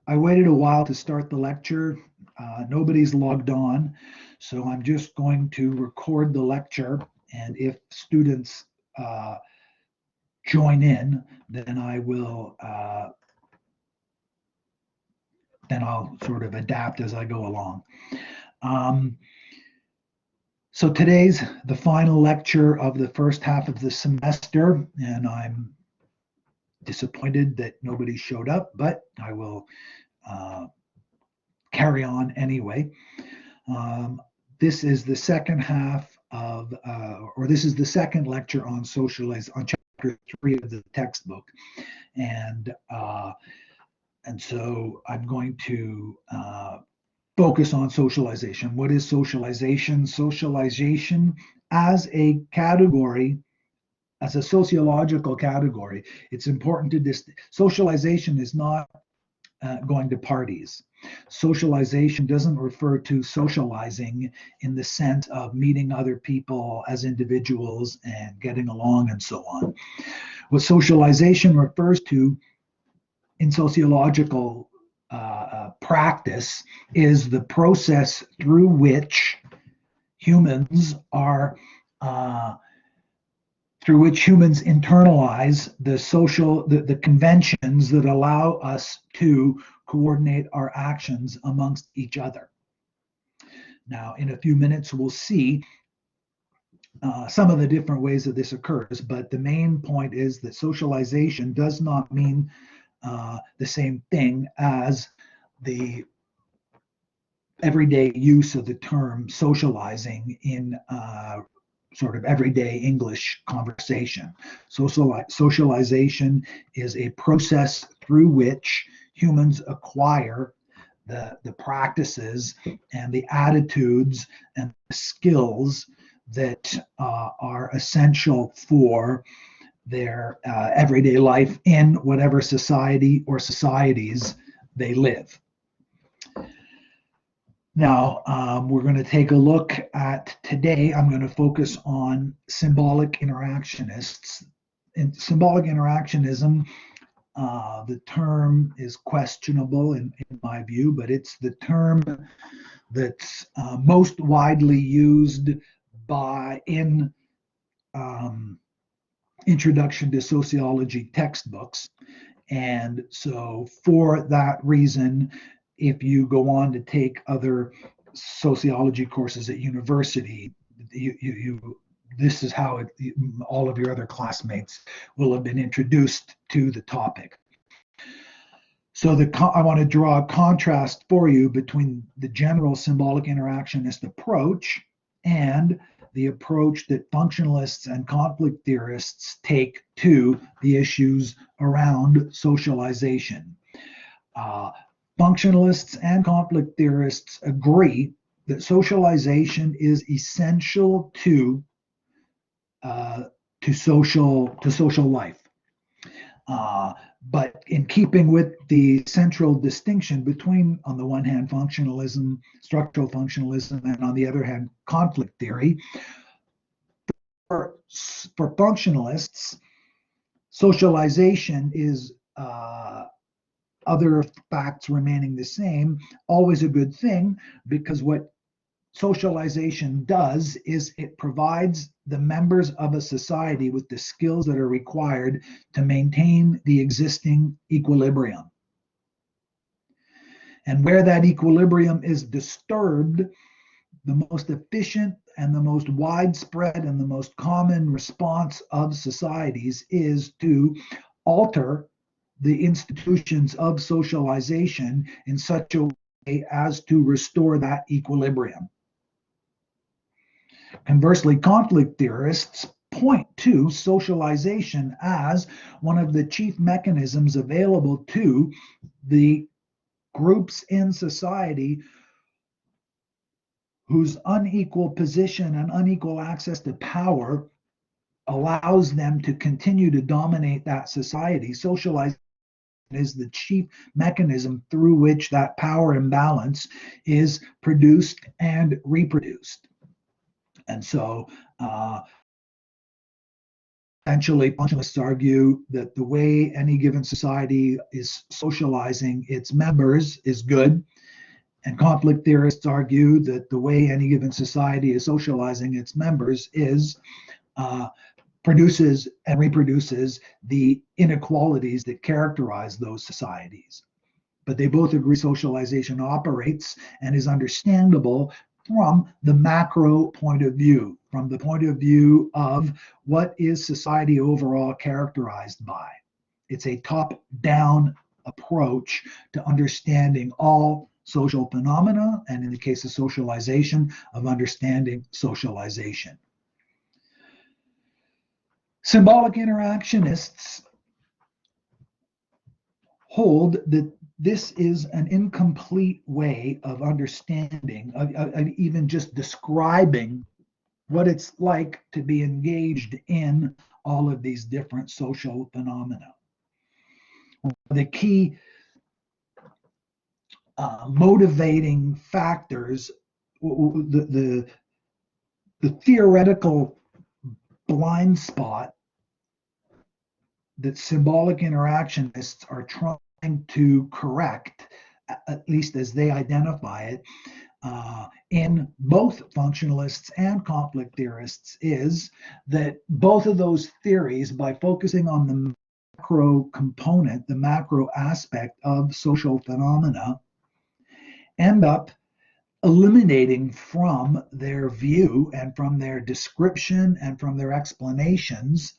I waited a while to start the lecture. Nobody's logged on, so I'm just going to record the lecture. And if students uh, join in, then I'll sort of adapt as I go along. Um, so today's the final lecture of the first half of the semester, and I'm disappointed that nobody showed up, but I will uh, carry on anyway. Um, this is the second half of, or this is the second lecture on on chapter 3 of the textbook, and uh, and so I'm going to focus on socialization. What is socialization? Socialization as a category, as a sociological category, it's important to socialization is not going to parties. Socialization doesn't refer to socializing in the sense of meeting other people as individuals and getting along and so on. What socialization refers to in sociological practice is the process through which humans are through which humans internalize the conventions that allow us to coordinate our actions amongst each other. Now, in a few minutes, we'll see some of the different ways that this occurs, but the main point is that socialization does not mean the same thing as the everyday use of the term socializing in sort of everyday English conversation. Socialization is a process through which humans acquire the practices and the attitudes and the skills that are essential for their everyday life in whatever society or societies they live. Now, we're going to take a look at today. I'm going to focus on symbolic interactionists. In symbolic interactionism, the term is questionable in my view, but it's the term that's most widely used in introduction to sociology textbooks. And so for that reason, if you go on to take other sociology courses at university, this is how all of your other classmates will have been introduced to the topic. So I want to draw a contrast for you between the general symbolic interactionist approach and the approach that functionalists and conflict theorists take to the issues around socialization. Functionalists and conflict theorists agree that socialization is essential to social life. But in keeping with the central distinction between, on the one hand, functionalism, structural functionalism, and on the other hand, conflict theory, for functionalists, socialization is, other facts remaining the same, always a good thing, because what socialization does is it provides the members of a society with the skills that are required to maintain the existing equilibrium. And where that equilibrium is disturbed, the most efficient and the most widespread and the most common response of societies is to alter the institutions of socialization in such a way as to restore that equilibrium. Conversely, conflict theorists point to socialization as one of the chief mechanisms available to the groups in society whose unequal position and unequal access to power allows them to continue to dominate that society. Socialization is the chief mechanism through which that power imbalance is produced and reproduced. And so Essentially, functionalists argue that the way any given society is socializing its members is good, and conflict theorists argue that the way any given society is socializing its members is produces and reproduces the inequalities that characterize those societies. But they both agree socialization operates and is understandable from the macro point of view, from the point of view of what is society overall characterized by. It's a top-down approach to understanding all social phenomena, and in the case of socialization, of understanding socialization. Symbolic interactionists hold that this is an incomplete way of understanding, of even just describing what it's like to be engaged in all of these different social phenomena. The key motivating factors, the theoretical blind spot that symbolic interactionists are trying to correct, at least as they identify it, in both functionalists and conflict theorists, is that both of those theories, by focusing on the macro component, the macro aspect of social phenomena, end up eliminating from their view and from their description and from their explanations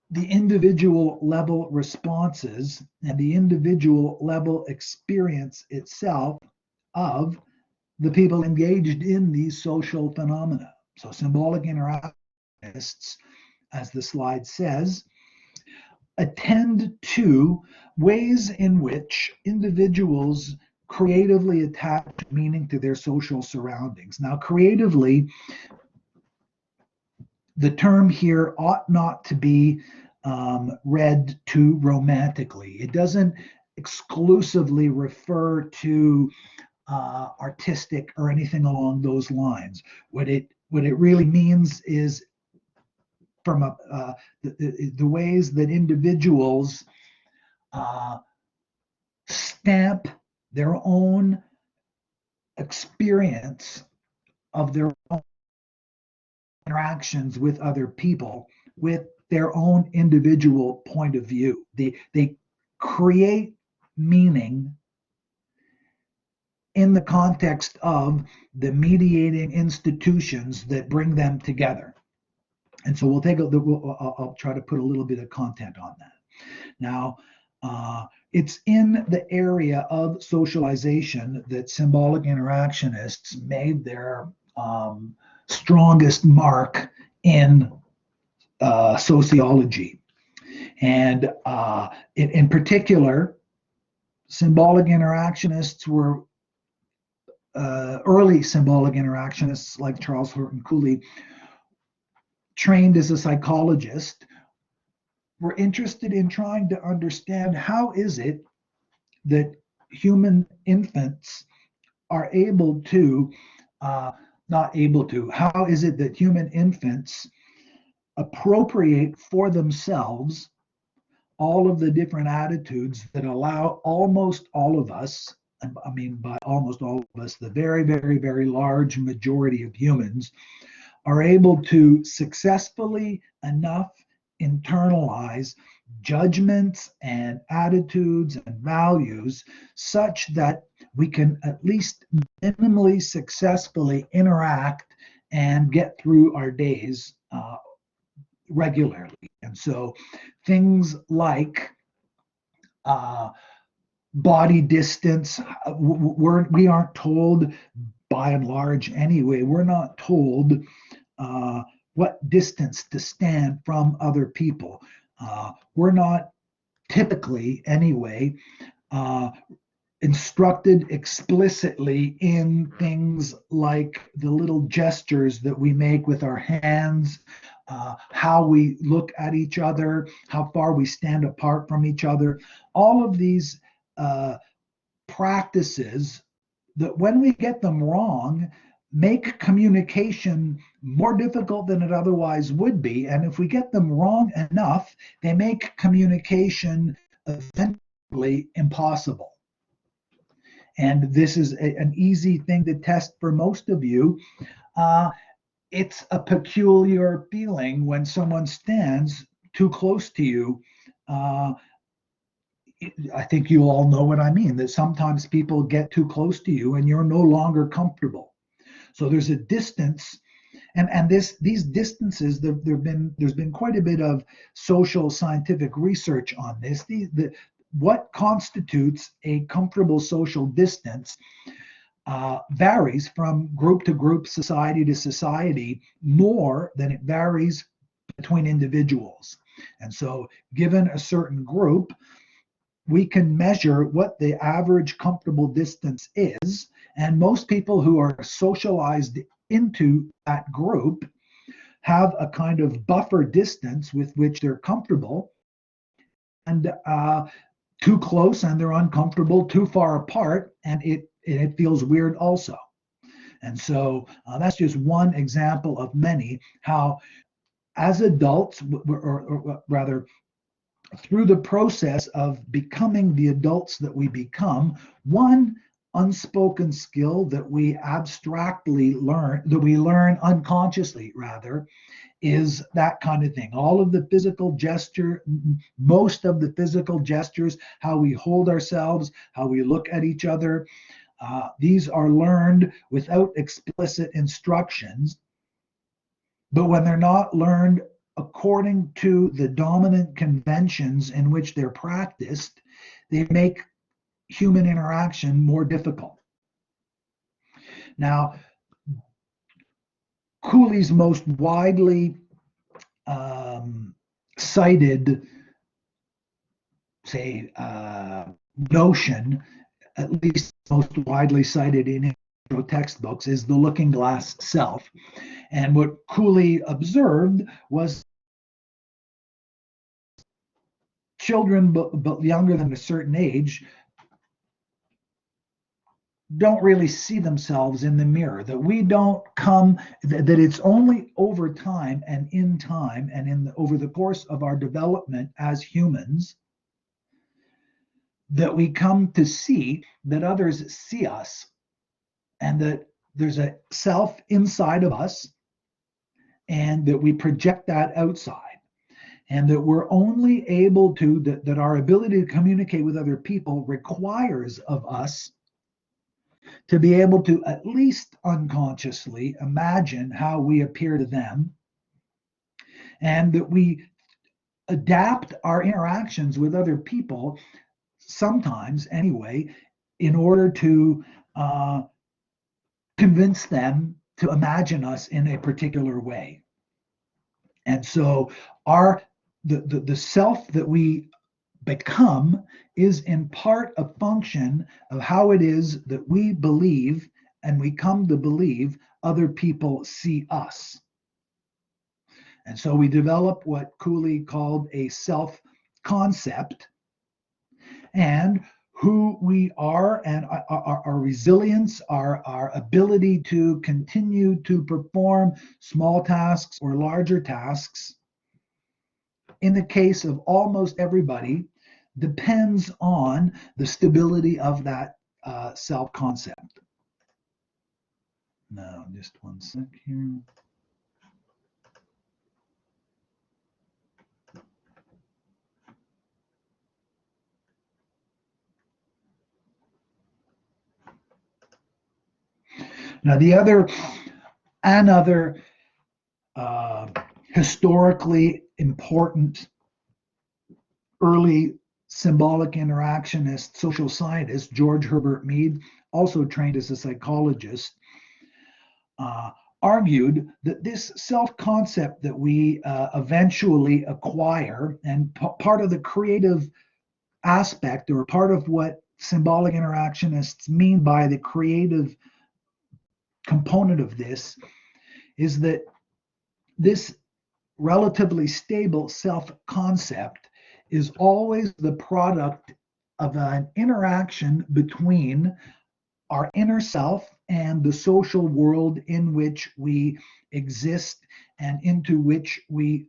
the individual level responses and the individual level experience itself of the people engaged in these social phenomena. So symbolic interactionists, as the slide says, attend to ways in which individuals creatively attach meaning to their social surroundings. Now, creatively, the term here ought not to be read too romantically. It doesn't exclusively refer to artistic or anything along those lines. What it really means is from the ways that individuals stamp their own experience of their own interactions with other people with their own individual point of view. They create meaning in the context of the mediating institutions that bring them together. And so I'll try to put a little bit of content on that. Now, it's in the area of socialization that symbolic interactionists made their strongest mark in sociology. And in particular, symbolic interactionists were early symbolic interactionists like Charles Horton Cooley, trained as a psychologist, were interested in trying to understand how is it that human infants are able to, how is it that human infants appropriate for themselves all of the different attitudes that allow almost all of us, I mean by almost all of us, the very, very, very large majority of humans, are able to successfully enough internalize judgments and attitudes and values such that we can at least minimally successfully interact and get through our days regularly. And so things like body distance, we aren't told, by and large anyway, we're not told what distance to stand from other people. We're not typically, anyway, instructed explicitly in things like the little gestures that we make with our hands, how we look at each other, how far we stand apart from each other. All of these practices that, when we get them wrong, make communication more difficult than it otherwise would be. And if we get them wrong enough, they make communication eventually impossible. And this is an easy thing to test for most of you. It's a peculiar feeling when someone stands too close to you. I think you all know what I mean, that sometimes people get too close to you and you're no longer comfortable. So there's a distance, and these distances, there's been quite a bit of social scientific research on this. What constitutes a comfortable social distance varies from group to group, society to society, more than it varies between individuals. And so, given a certain group, we can measure what the average comfortable distance is. And most people who are socialized into that group have a kind of buffer distance with which they're comfortable. And too close and they're uncomfortable, too far apart, and it feels weird also. And so that's just one example of many, how as adults, or rather, through the process of becoming the adults that we become, one unspoken skill that we abstractly learn, that we learn unconsciously rather, is that kind of thing. All of the physical gesture, most of the physical gestures, how we hold ourselves, how we look at each other, these are learned without explicit instructions. But when they're not learned according to the dominant conventions in which they're practiced, they make human interaction more difficult. Now, Cooley's most widely cited, say, notion, at least most widely cited in textbooks, is the looking glass self. And what Cooley observed was children, but younger than a certain age, don't really see themselves in the mirror, that we don't come, that it's only over time and in time and over the course of our development as humans that we come to see that others see us, and that there's a self inside of us, and that we project that outside. And that we're only able to, that our ability to communicate with other people requires of us to be able to at least unconsciously imagine how we appear to them, and that we adapt our interactions with other people, sometimes anyway, in order to convince them to imagine us in a particular way. And so the self that we become is in part a function of how it is that we believe, and we come to believe, other people see us. And so we develop what Cooley called a self concept, and who we are, and our resilience, our ability to continue to perform small tasks or larger tasks, in the case of almost everybody, depends on the stability of that self-concept. Now, just one sec here. Now, another historically important early symbolic interactionist social scientist, George Herbert Mead, also trained as a psychologist, argued that this self-concept that we eventually acquire, and part of the creative aspect, or part of what symbolic interactionists mean by the creative component of this, is that this relatively stable self-concept is always the product of an interaction between our inner self and the social world in which we exist and into which we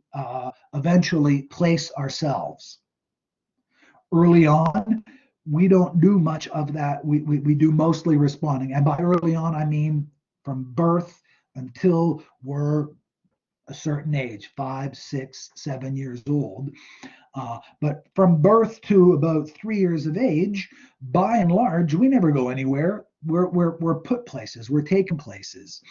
eventually place ourselves. Early on, we don't do much of that. We do mostly responding. And by early on, I mean from birth until we're a certain age, 5, 6, 7 years old. But from birth to about 3 years of age, by and large, we never go anywhere. We're put places, we're taken places.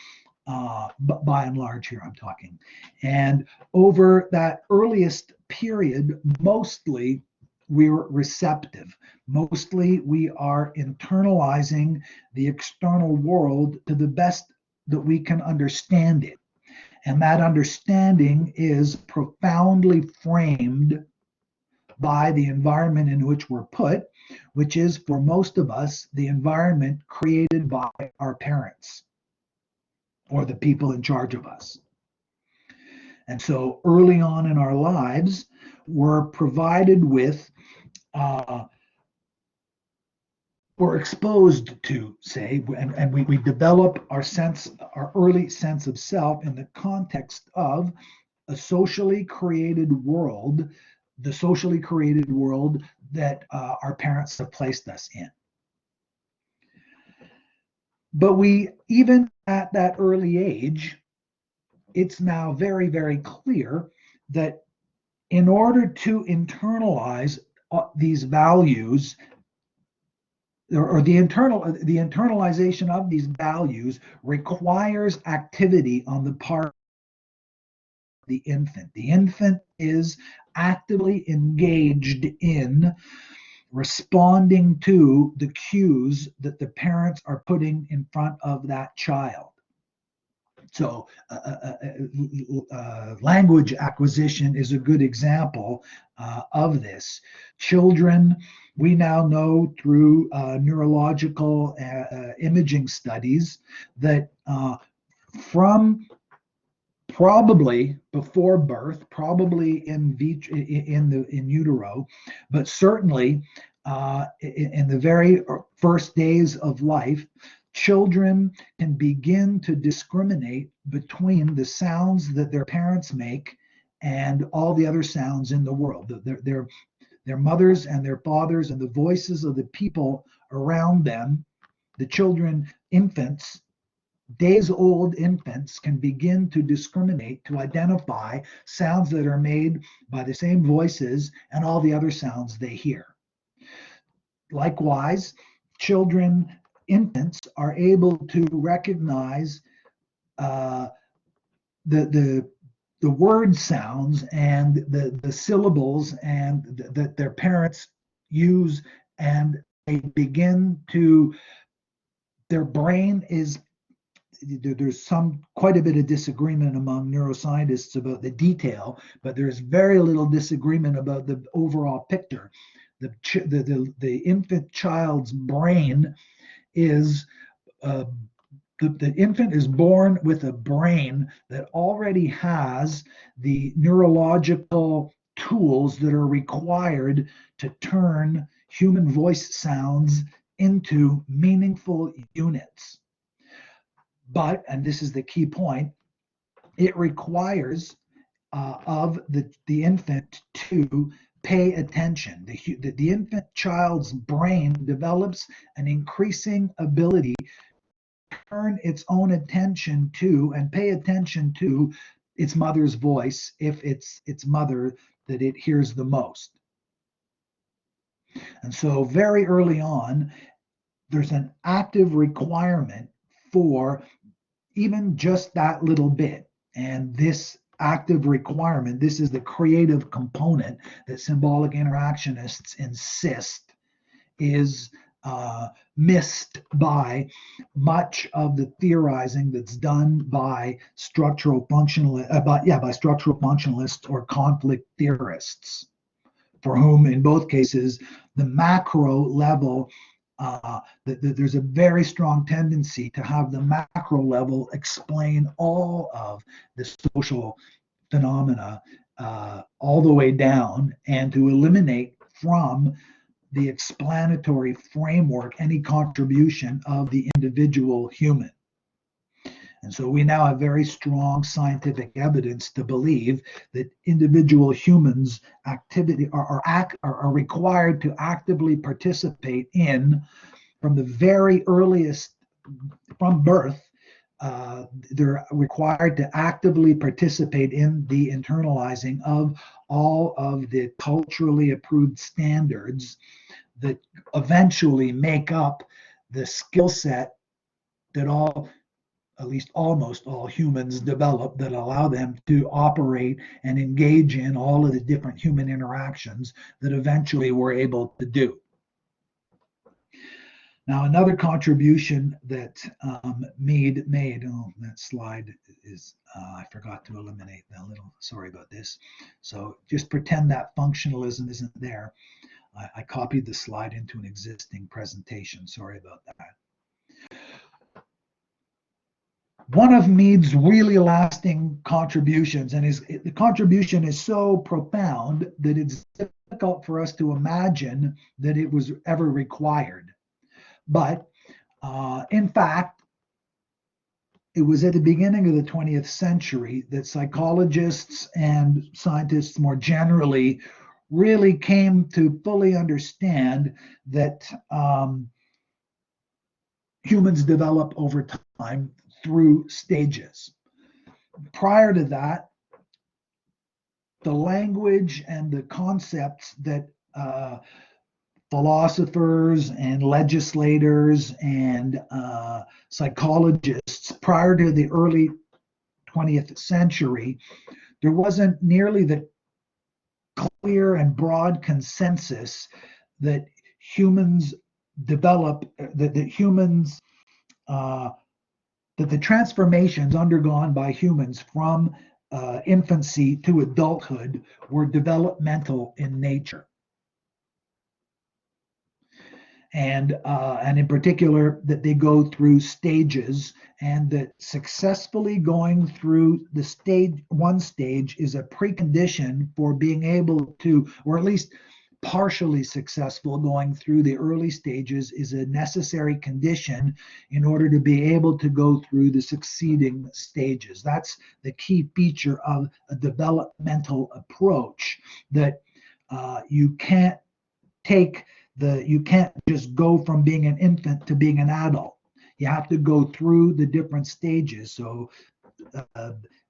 But by and large here I'm talking. And over that earliest period, mostly we're receptive. Mostly we are internalizing the external world to the best that we can understand it. And that understanding is profoundly framed by the environment in which we're put, which is for most of us the environment created by our parents or the people in charge of us. And so early on in our lives, we're provided with, we're exposed to, say, and we develop our early sense of self in the context of a socially created world, the socially created world that our parents have placed us in. But we, even at that early age, it's now very, very clear that in order to internalize these values, or the internalization of these values requires activity on the part of the infant. The infant is actively engaged in responding to the cues that the parents are putting in front of that child. So language acquisition is a good example of this. Children, we now know through neurological imaging studies that from probably before birth, probably in utero, but certainly in the very first days of life, children can begin to discriminate between the sounds that their parents make and all the other sounds in the world. Their mothers and their fathers and the voices of the people around them, the children, infants, days old infants can begin to discriminate, to identify sounds that are made by the same voices and all the other sounds they hear. Likewise, infants are able to recognize the word sounds and the syllables and that their parents use, and they begin to, their brain is, there's quite a bit of disagreement among neuroscientists about the detail, but there's very little disagreement about the overall picture. The infant child's brain is the infant is born with a brain that already has the neurological tools that are required to turn human voice sounds into meaningful units. But, and this is the key point, it requires of the infant to pay attention. The infant child's brain develops an increasing ability to turn its own attention to and pay attention to its mother's voice if it's its mother that it hears the most. And so very early on, there's an active requirement for even just that little bit. And this active requirement, this is the creative component that symbolic interactionists insist is missed by much of the theorizing that's done by structural functionalists or conflict theorists, for whom in both cases the macro level, there's a very strong tendency to have the macro level explain all of the social phenomena all the way down, and to eliminate from the explanatory framework, any contribution of the individual human. And so we now have very strong scientific evidence to believe that individual humans activity are required to actively participate in, from the very earliest, from birth, they're required to actively participate in the internalizing of all of the culturally approved standards that eventually make up the skill set that at least almost all humans develop, that allow them to operate and engage in all of the different human interactions that eventually we're able to do. Now, another contribution that Mead made, oh, that slide is, I forgot to eliminate that little, sorry about this. So just pretend that functionalism isn't there. I copied the slide into an existing presentation, sorry about that. One of Mead's really lasting contributions, and the contribution is so profound that it's difficult for us to imagine that it was ever required. But in fact, it was at the beginning of the 20th century that psychologists and scientists more generally really came to fully understand that humans develop over time through stages. Prior to that, the language and the concepts that philosophers and legislators and psychologists prior to the early 20th century, there wasn't nearly the clear and broad consensus that humans develop, that the transformations undergone by humans from infancy to adulthood were developmental in nature. And in particular, that they go through stages, and that successfully going through one stage is a precondition for being able to, or at least partially successful going through the early stages is a necessary condition in order to be able to go through the succeeding stages. That's the key feature of a developmental approach, that you can't just go from being an infant to being an adult. You have to go through the different stages. So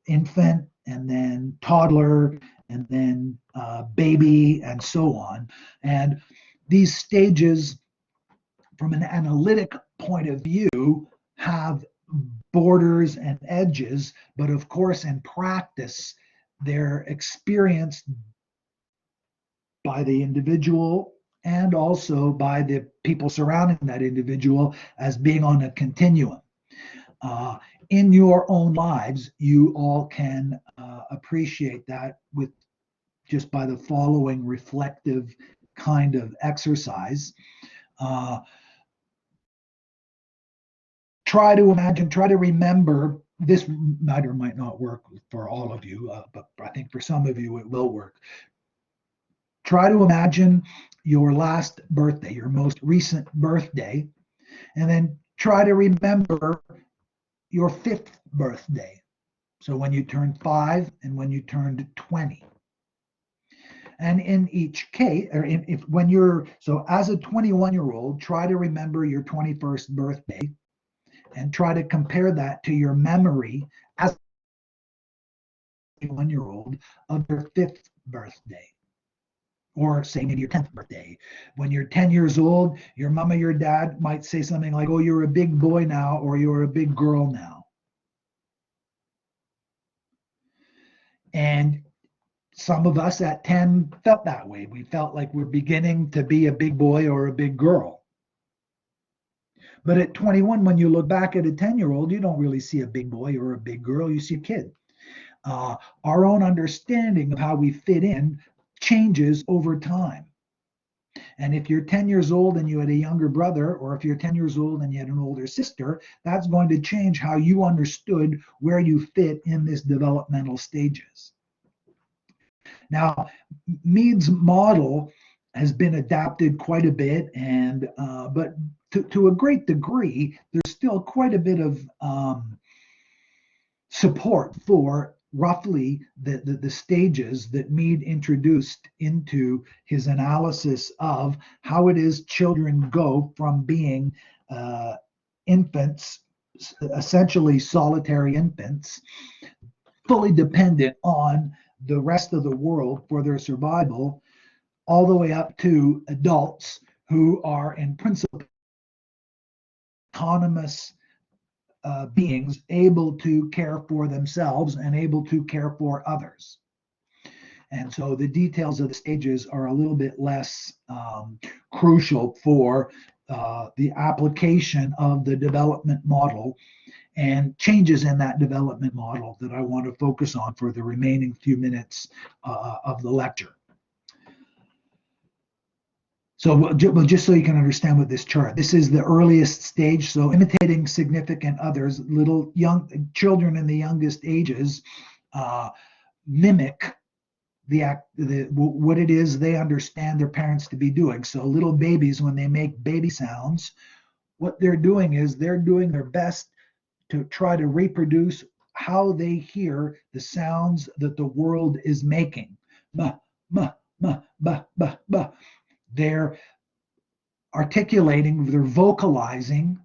infant, and then toddler, and then baby, and so on. And these stages, from an analytic point of view, have borders and edges, but of course in practice, they're experienced by the individual and also by the people surrounding that individual as being on a continuum. In your own lives, you all can appreciate that with just by the following reflective kind of exercise. Try to imagine, try to remember, this might or might not work for all of you, but I think for some of you it will work. Try to imagine your last birthday, your most recent birthday, and then try to remember your 5th birthday. So when you turned 5 and when you turned 20. And in each case, or so as a 21-year-old, try to remember your 21st birthday and try to compare that to your memory as a 21-year-old of your 5th birthday. Or say maybe your 10th birthday. When you're 10 years old, your mom or your dad might say something like, oh, you're a big boy now, or you're a big girl now. And some of us at 10 felt that way. We felt like we're beginning to be a big boy or a big girl. But at 21, when you look back at a 10-year-old, you don't really see a big boy or a big girl, you see a kid. Our own understanding of how we fit in changes over time. And if you're 10 years old and you had a younger brother, or if you're 10 years old and you had an older sister, that's going to change how you understood where you fit in this developmental stages. Now, Mead's model has been adapted quite a bit, and but to a great degree, there's still quite a bit of support for roughly the stages that Mead introduced into his analysis of how it is children go from being infants, essentially solitary infants, fully dependent on the rest of the world for their survival, all the way up to adults who are in principle autonomous beings, able to care for themselves and able to care for others. And so the details of the stages are a little bit less crucial for the application of the development model and changes in that development model that I want to focus on for the remaining few minutes of the lecture. So just so you can understand with this chart, this is the earliest stage. So imitating significant others, little young children in the youngest ages mimic what it is they understand their parents to be doing. So little babies, when they make baby sounds, what they're doing is they're doing their best to try to reproduce how they hear the sounds that the world is making. Ma, ma, ma, ba, ba, ba. They're articulating, they're vocalizing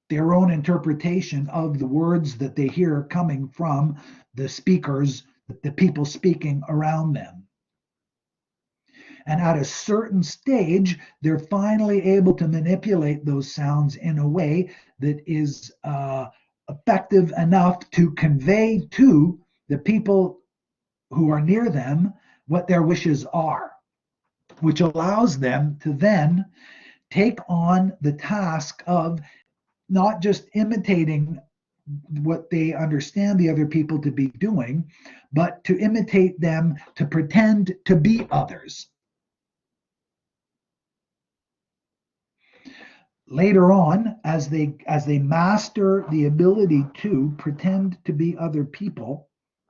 their own interpretation of the words that they hear coming from the speakers, the people speaking around them. And at a certain stage, they're finally able to manipulate those sounds in a way that is effective enough to convey to the people who are near them what their wishes are, which allows them to then take on the task of not just imitating what they understand the other people to be doing, but to imitate them, to pretend to be others. Later on, as they master the ability to pretend to be other people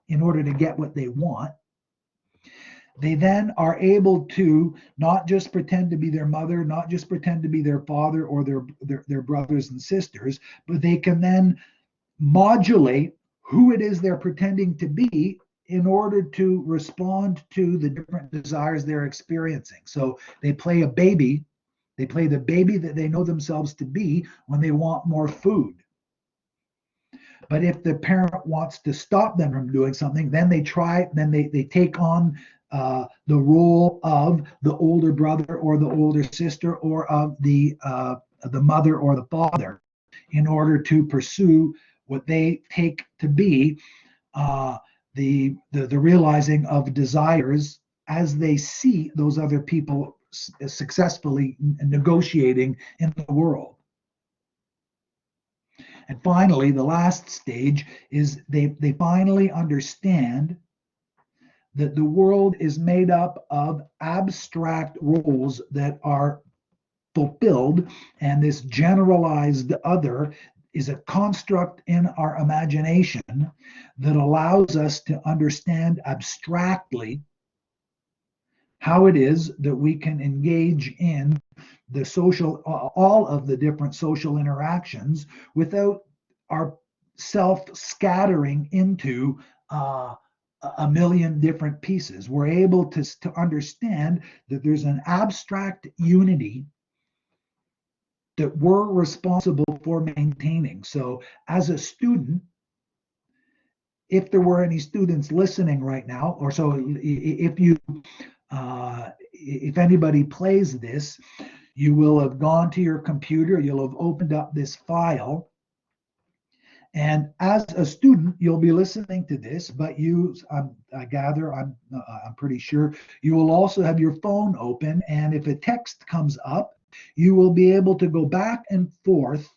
in order to get what they want, they then are able to not just pretend to be their mother, not just pretend to be their father or their brothers and sisters, but they can then modulate who it is they're pretending to be in order to respond to the different desires they're experiencing. So they play a baby, they play the baby that they know themselves to be when they want more food. But if the parent wants to stop them from doing something, then they take on the role of the older brother or the older sister or of the mother or the father in order to pursue what they take to be the realizing of desires as they see those other people successfully negotiating in the world. And finally, the last stage is they finally understand that the world is made up of abstract roles that are fulfilled, and this generalized other is a construct in our imagination that allows us to understand abstractly how it is that we can engage in the social, all of the different social interactions without our self scattering into a million different pieces. We're able to understand that there's an abstract unity that we're responsible for maintaining. So as a student, if there were any students listening right now, or so if anybody plays this, you will have gone to your computer, you'll have opened up this file, and as a student, you'll be listening to this, but I gather, I'm pretty sure, you will also have your phone open, and if a text comes up, you will be able to go back and forth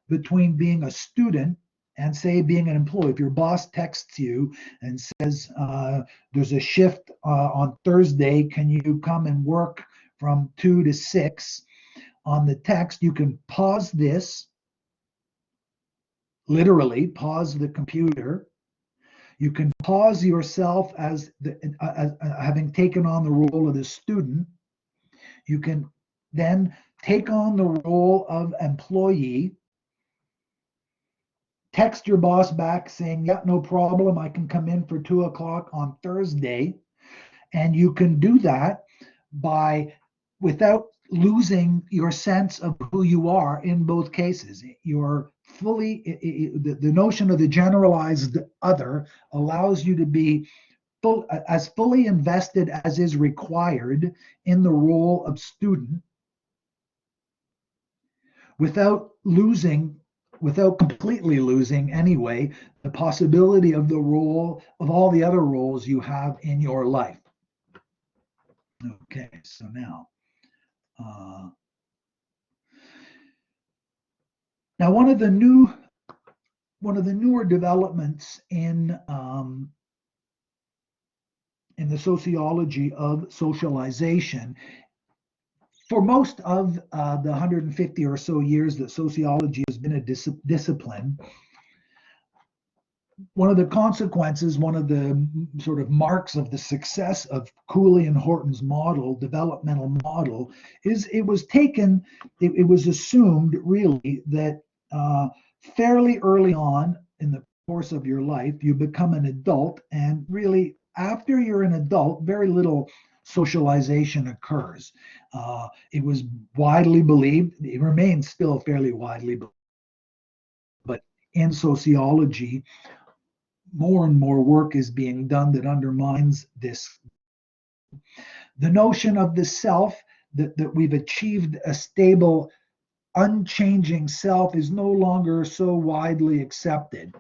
between being a student and say being an employee. If your boss texts you and says, there's a shift on Thursday, can you come and work from 2 to 6? On the text, you can pause this, literally pause the computer. You can pause yourself as having taken on the role of the student, You can then take on the role of employee, text your boss back saying, yeah, no problem, I can come in for 2 o'clock on Thursday. And you can do that without losing your sense of who you are in both cases. You're the notion of the generalized other allows you to be as fully invested as is required in the role of student without completely losing anyway the possibility of the role of all the other roles you have in your life. Okay, so now one of the newer developments in the sociology of socialization, for most of the 150 or so years that sociology has been a discipline, one of the consequences, one of the sort of marks of the success of Cooley and Horton's developmental model, is it was assumed really that fairly early on in the course of your life, you become an adult, and really after you're an adult, very little socialization occurs. It was widely believed, it remains still fairly widely believed, but in sociology, more and more work is being done that undermines this. The notion of the self, that we've achieved a stable, unchanging self, is no longer so widely accepted.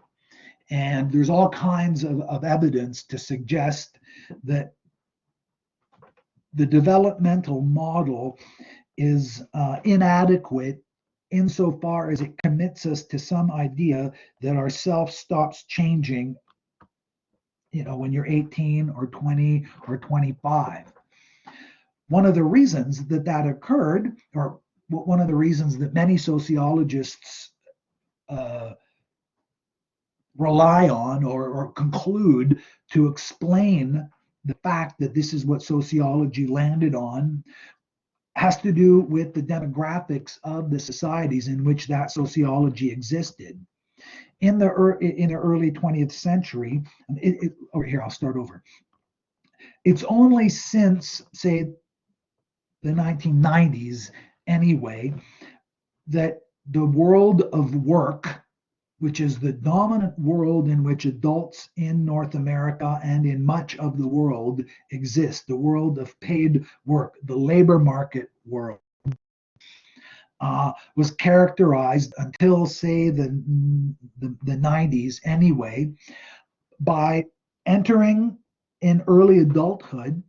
And there's all kinds of evidence to suggest that the developmental model is inadequate insofar as it commits us to some idea that our self stops changing, when you're 18 or 20 or 25. One of the reasons that occurred, or one of the reasons that many sociologists rely on or conclude to explain the fact that this is what sociology landed on, has to do with the demographics of the societies in which that sociology existed. In the early 20th century, I'll start over. It's only since, say, the 1990s anyway, that the world of work, which is the dominant world in which adults in North America and in much of the world exist, the world of paid work, the labor market world, was characterized until, say, the 90s anyway, by entering in early adulthood,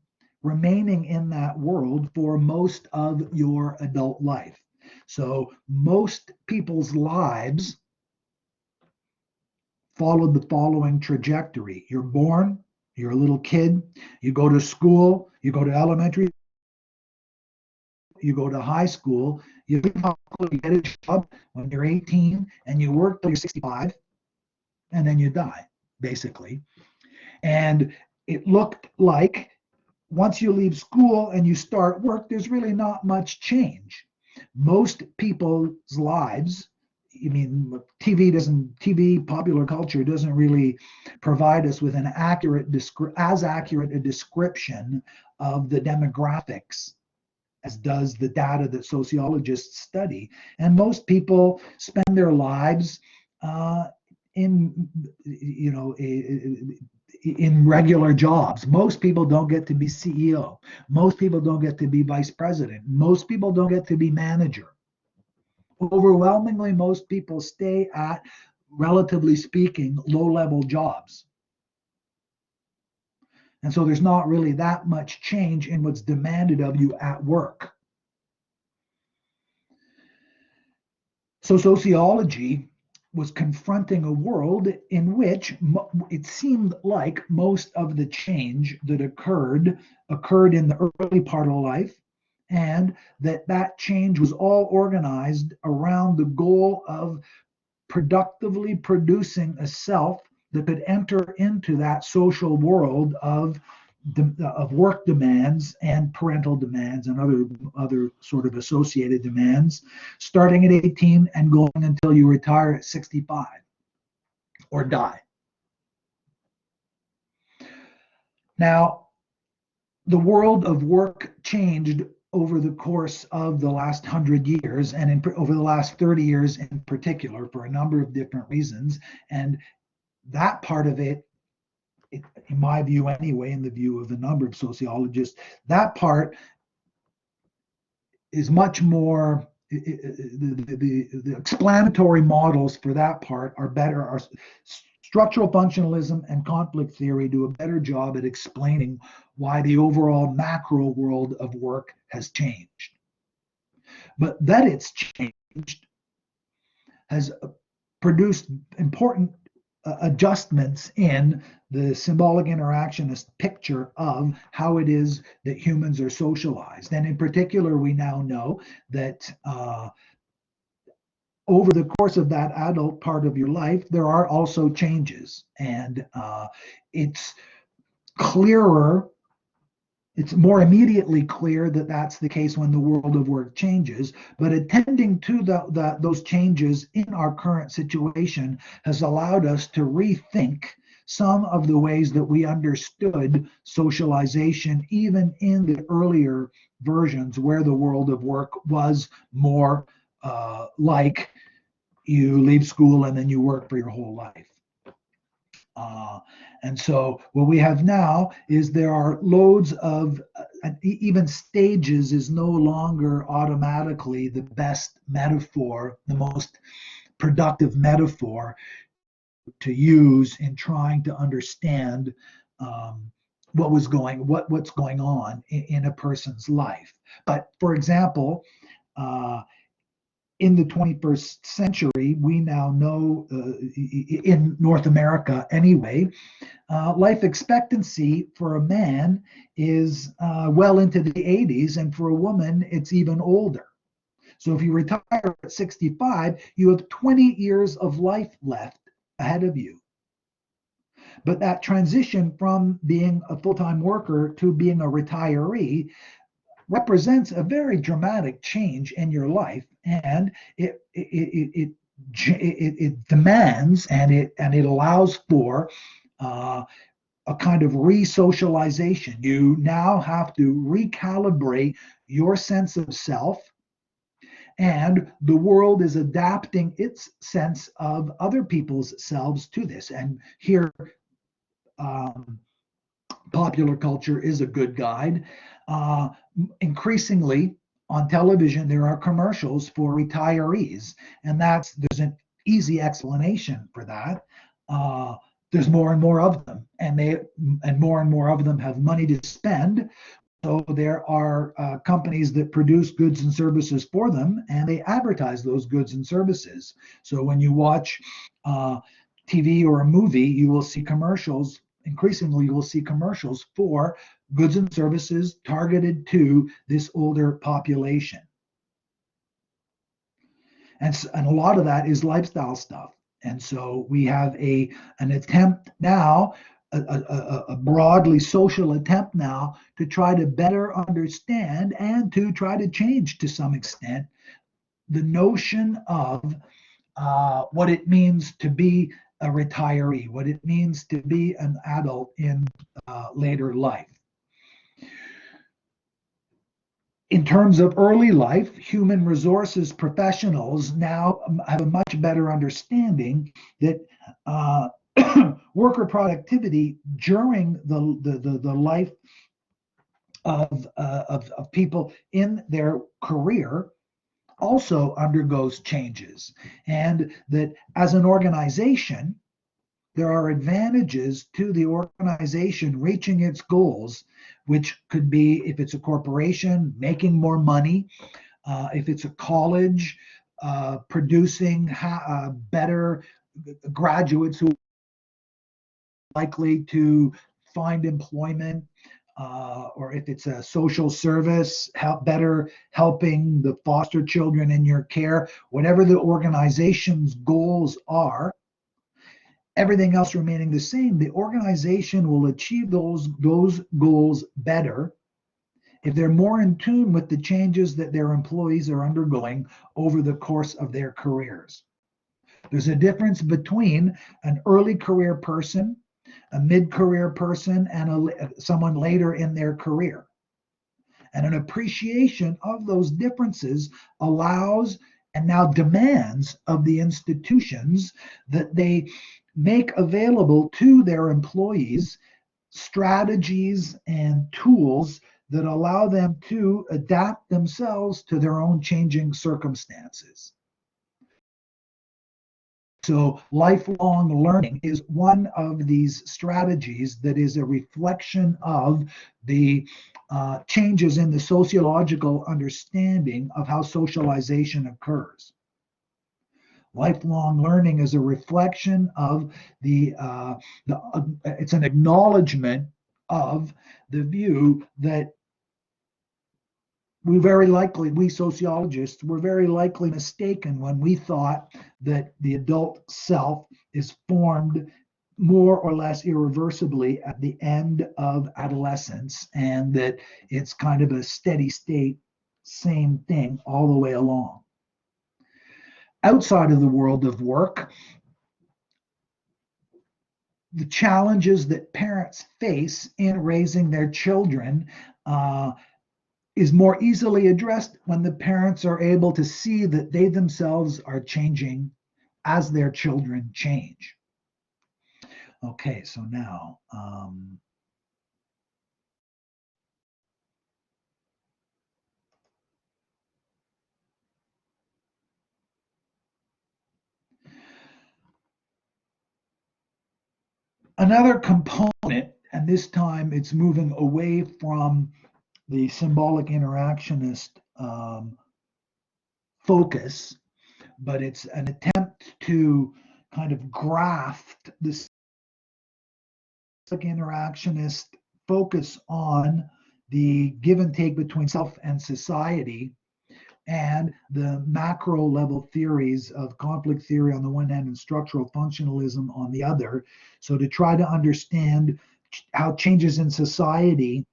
remaining in that world for most of your adult life. So most people's lives followed the following trajectory. You're born, you're a little kid, you go to school, you go to elementary, you go to high school, you get a job when you're 18, and you work till you're 65, and then you die, basically. And it looked like once you leave school and you start work, there's really not much change. Most people's lives, TV, popular culture doesn't really provide us with as accurate a description of the demographics as does the data that sociologists study. And most people spend their lives in regular jobs. Most people don't get to be CEO. Most people don't get to be vice president. Most people don't get to be manager. Overwhelmingly, most people stay at, relatively speaking, low-level jobs. And so there's not really that much change in what's demanded of you at work. So sociology was confronting a world in which it seemed like most of the change that occurred in the early part of life, and that change was all organized around the goal of productively producing a self that could enter into that social world of of work demands and parental demands and other sort of associated demands, starting at 18 and going until you retire at 65 or die. Now, the world of work changed over the course of the last 100 years, and over the last 30 years in particular, for a number of different reasons. And that part of it, in my view anyway, in the view of a number of sociologists, that part is much more, the explanatory models for that part are better. Our structural functionalism and conflict theory do a better job at explaining why the overall macro world of work has changed. But that it's changed has produced important adjustments in the symbolic interactionist picture of how it is that humans are socialized. And in particular, we now know that over the course of that adult part of your life, there are also changes. And it's clearer, it's more immediately clear that that's the case when the world of work changes. But attending to those changes in our current situation has allowed us to rethink some of the ways that we understood socialization, even in the earlier versions where the world of work was more like you leave school and then you work for your whole life. And so what we have now is there are loads of, even stages is no longer automatically the best metaphor, the most productive metaphor to use in trying to understand what's going on in a person's life. But for example, in the 21st century, we now know, in North America anyway, life expectancy for a man is well into the 80s, and for a woman, it's even older. So if you retire at 65, you have 20 years of life left ahead of you. But that transition from being a full-time worker to being a retiree represents a very dramatic change in your life, and it demands and it allows for a kind of re-socialization. You now have to recalibrate your sense of self, and the world is adapting its sense of other people's selves to this. And here, popular culture is a good guide. Increasingly on television, there are commercials for retirees, and there's an easy explanation for that. There's more and more of them, and more of them have money to spend. So there are companies that produce goods and services for them, and they advertise those goods and services. So when you watch TV or a movie, you will see commercials. Increasingly, you will see commercials for goods and services targeted to this older population. And a lot of that is lifestyle stuff. And so we have an attempt now, a broadly social attempt now, to try to better understand and to try to change to some extent the notion of what it means to be a retiree, what it means to be an adult in later life. In terms of early life, human resources professionals now have a much better understanding that worker productivity during the life of people in their career also undergoes changes, and that as an organization, there are advantages to the organization reaching its goals, which could be, if it's a corporation, making more money, if it's a college, producing better graduates who are likely to find employment, or if it's a social service, helping the foster children in your care, whatever the organization's goals are, everything else remaining the same, the organization will achieve those goals better if they're more in tune with the changes that their employees are undergoing over the course of their careers. There's a difference between an early career person, a mid-career person, and someone later in their career. And an appreciation of those differences allows and now demands of the institutions that they make available to their employees strategies and tools that allow them to adapt themselves to their own changing circumstances. So lifelong learning is one of these strategies that is a reflection of the changes in the sociological understanding of how socialization occurs. Lifelong learning is a reflection of it's an acknowledgement of the view that we sociologists were very likely mistaken when we thought that the adult self is formed more or less irreversibly at the end of adolescence, and that it's kind of a steady state, same thing all the way along. Outside of the world of work, the challenges that parents face in raising their children is more easily addressed when the parents are able to see that they themselves are changing as their children change. Okay, so now another component, and this time it's moving away from the symbolic interactionist focus, but it's an attempt to kind of graft this interactionist focus on the give and take between self and society and the macro level theories of conflict theory on the one hand and structural functionalism on the other. So to try to understand how changes in society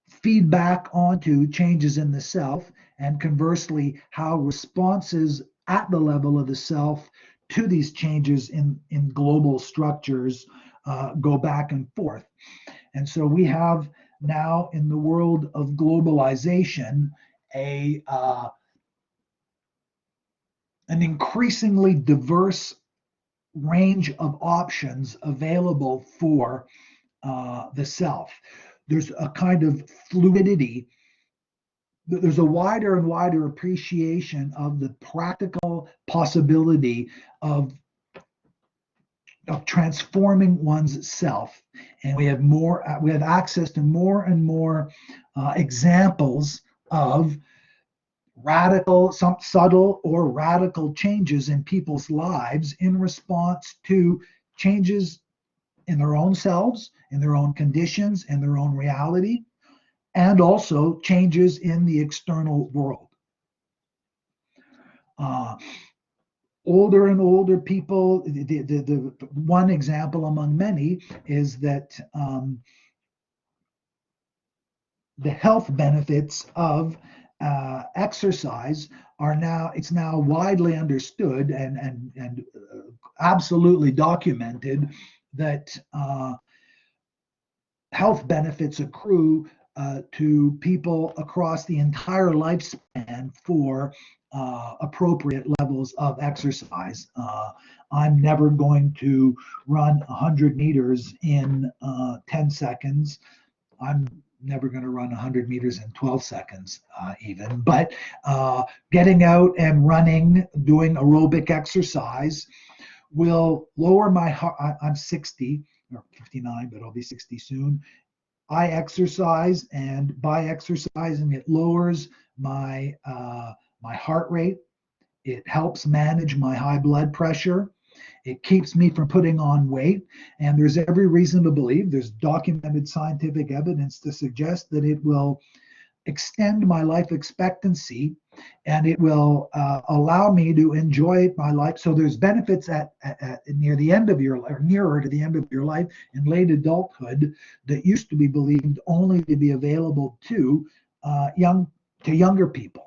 feedback onto changes in the self, and conversely, how responses at the level of the self to these changes in global structures go back and forth. And so we have now in the world of globalization an increasingly diverse range of options available for the self. There's a kind of fluidity. There's a wider and wider appreciation of the practical possibility of transforming one's self, and we have access to more and more examples of radical, some subtle or radical changes in people's lives in response to changes in their own selves, in their own conditions, in their own reality, and also changes in the external world. Older and older people, the one example among many is that the health benefits of exercise it's now widely understood and absolutely documented that health benefits accrue to people across the entire lifespan for appropriate levels of exercise. I'm never going to run 100 meters in 10 seconds. I'm never going to run 100 meters in 12 seconds even, but getting out and running, doing aerobic exercise will lower my heart. I'm 60 or 59, but I'll be 60 soon. I exercise, and by exercising, it lowers my heart rate. It helps manage my high blood pressure. It keeps me from putting on weight. And there's every reason to believe, there's documented scientific evidence to suggest that it will extend my life expectancy, and it will allow me to enjoy my life. So there's benefits at near the end of your life, or nearer to the end of your life in late adulthood, that used to be believed only to be available to younger people.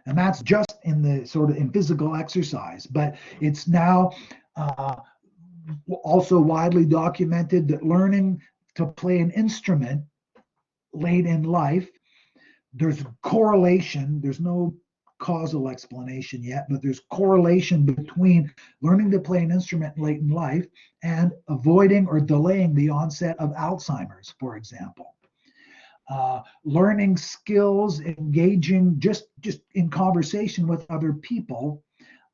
And that's just in the sort of in physical exercise, but it's now also widely documented that learning to play an instrument late in life, there's correlation, there's no causal explanation yet, but there's correlation between learning to play an instrument late in life and avoiding or delaying the onset of Alzheimer's, for example. Learning skills, engaging just in conversation with other people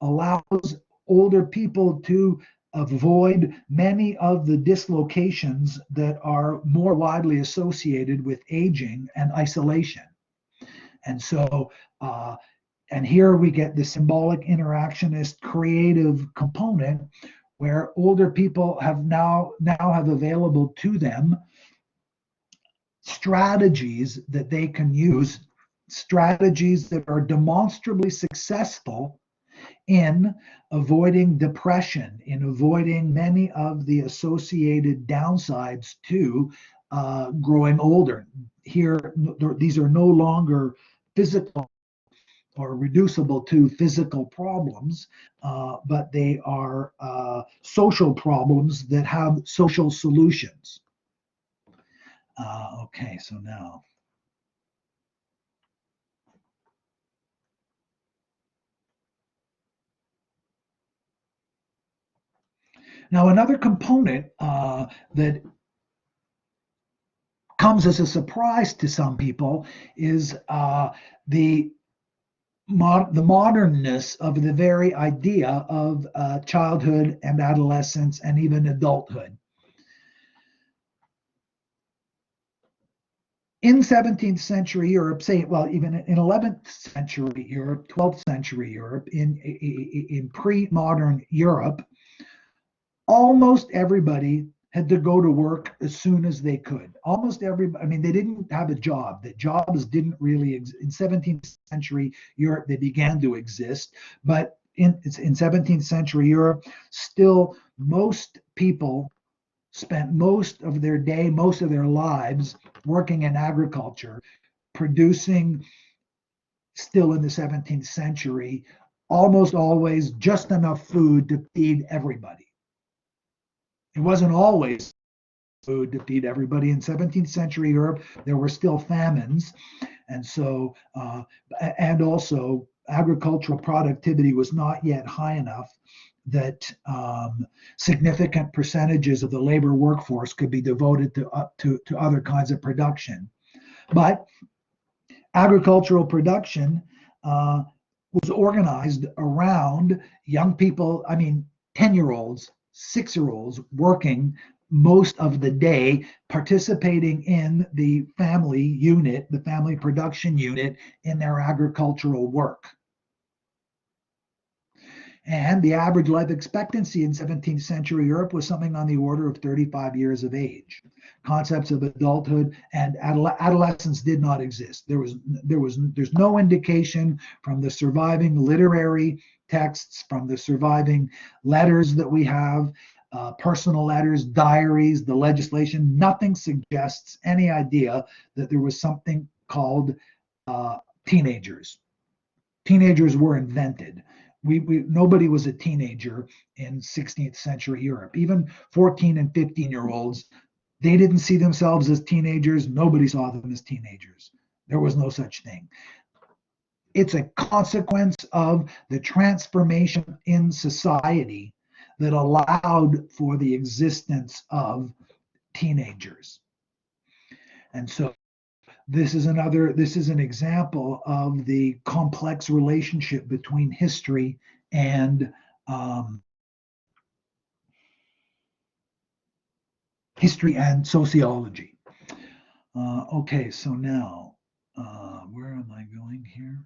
allows older people to avoid many of the dislocations that are more widely associated with aging and isolation. And so, and here we get the symbolic interactionist creative component, where older people have now have available to them strategies that they can use, strategies that are demonstrably successful in avoiding depression, in avoiding many of the associated downsides to growing older. Here, these are no longer physical or reducible to physical problems, but they are social problems that have social solutions. Okay, so now. Now, another component that comes as a surprise to some people is the modernness of the very idea of childhood and adolescence and even adulthood. In 17th century Europe, say, well, even in 11th century Europe, 12th century Europe, in pre-modern Europe, almost everybody had to go to work as soon as they could. Almost everybody, I mean, they didn't have a job. The jobs didn't really exist. In 17th century Europe, they began to exist, but in 17th century Europe, still most people spent most of their day, most of their lives working in agriculture, producing, still in the 17th century, almost always just enough food to feed everybody. It wasn't always food to feed everybody. In 17th century Europe, there were still famines. And so, and also agricultural productivity was not yet high enough that significant percentages of the labor workforce could be devoted to other kinds of production. But agricultural production was organized around young people, I mean, 10-year-olds, 6-year-olds working most of the day, participating in the family unit, the family production unit in their agricultural work. And the average life expectancy in 17th century Europe was something on the order of 35 years of age. Concepts of adulthood and adolescence did not exist. There's no indication from the surviving literary texts, from the surviving letters that we have, personal letters, diaries, the legislation. Nothing suggests any idea that there was something called teenagers. Teenagers were invented. Nobody was a teenager in 16th century Europe. Even 14 and 15-year-olds, they didn't see themselves as teenagers. Nobody saw them as teenagers. There was no such thing. It's a consequence of the transformation in society that allowed for the existence of teenagers. And so this is an example of the complex relationship between history and sociology. Okay, so now, where am I going here?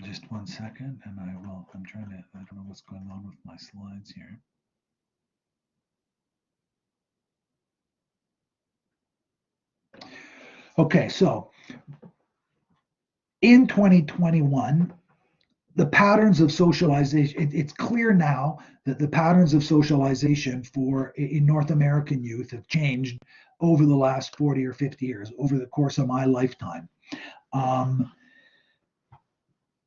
Just one second, and I'm trying to, I don't don't know what's going on with my slides here. Okay, so in 2021, the patterns of socialization, it's clear now that the patterns of socialization in North American youth have changed over the last 40 or 50 years, over the course of my lifetime.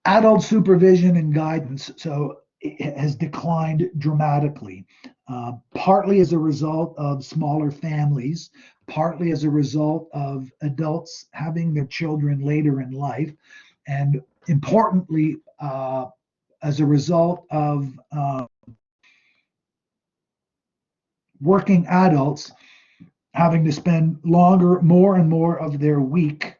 Adult supervision and guidance, so it has declined dramatically, partly as a result of smaller families, partly as a result of adults having their children later in life, and importantly, as a result of working adults having to spend more and more of their week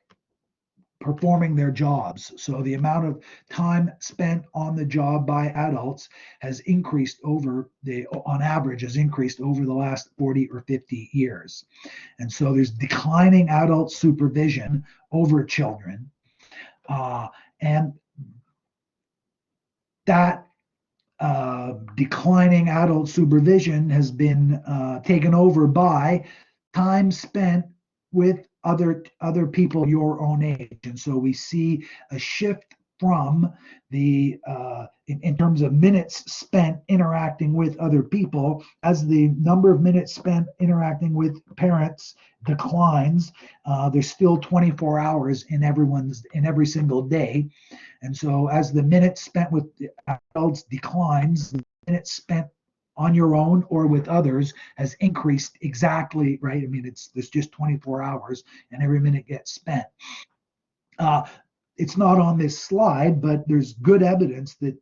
performing their jobs. So the amount of time spent on the job by adults has increased on average, has increased over the last 40 or 50 years. And so there's declining adult supervision over children. And that declining adult supervision has been taken over by time spent with other people your own age. And so we see a shift from the in terms of minutes spent interacting with other people. As the number of minutes spent interacting with parents declines, there's still 24 hours in every single day. And so as the minutes spent with adults declines, the minutes spent on your own or with others has increased exactly, right? I mean, there's just 24 hours and every minute gets spent. It's not on this slide, but there's good evidence that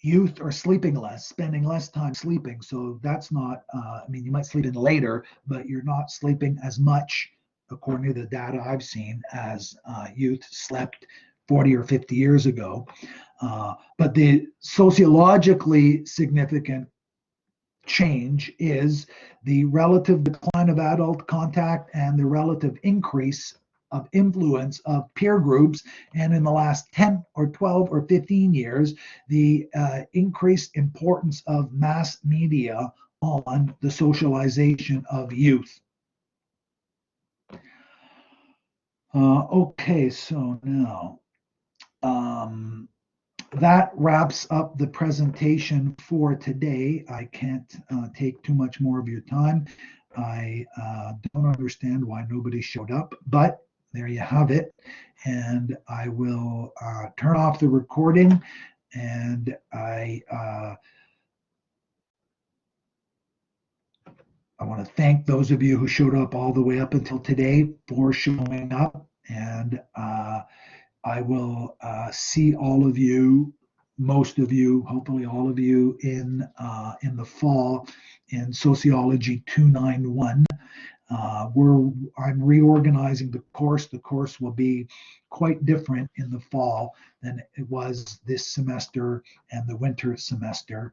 youth are sleeping less, spending less time sleeping. So that's not, I mean, you might sleep in later, but you're not sleeping as much, according to the data I've seen, as youth slept 40 or 50 years ago. But the sociologically significant change is the relative decline of adult contact and the relative increase of influence of peer groups. And in the last 10 or 12 or 15 years, the increased importance of mass media on the socialization of youth. Okay, so now that wraps up the presentation for today. I can't take too much more of your time. I don't understand why nobody showed up, but there you have it. And I will turn off the recording, and I want to thank those of you who showed up all the way up until today for showing up. And I will see all of you, most of you, hopefully all of you in the fall in Sociology 291. I'm reorganizing the course. The course will be quite different in the fall than it was this semester and the winter semester.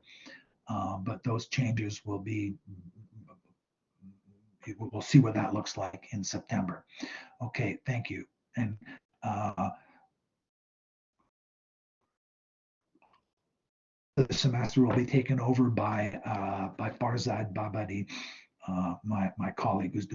But those changes will be, we'll see what that looks like in September. Okay, thank you. And the semester will be taken over by Farzad Babadi, my colleague who's doing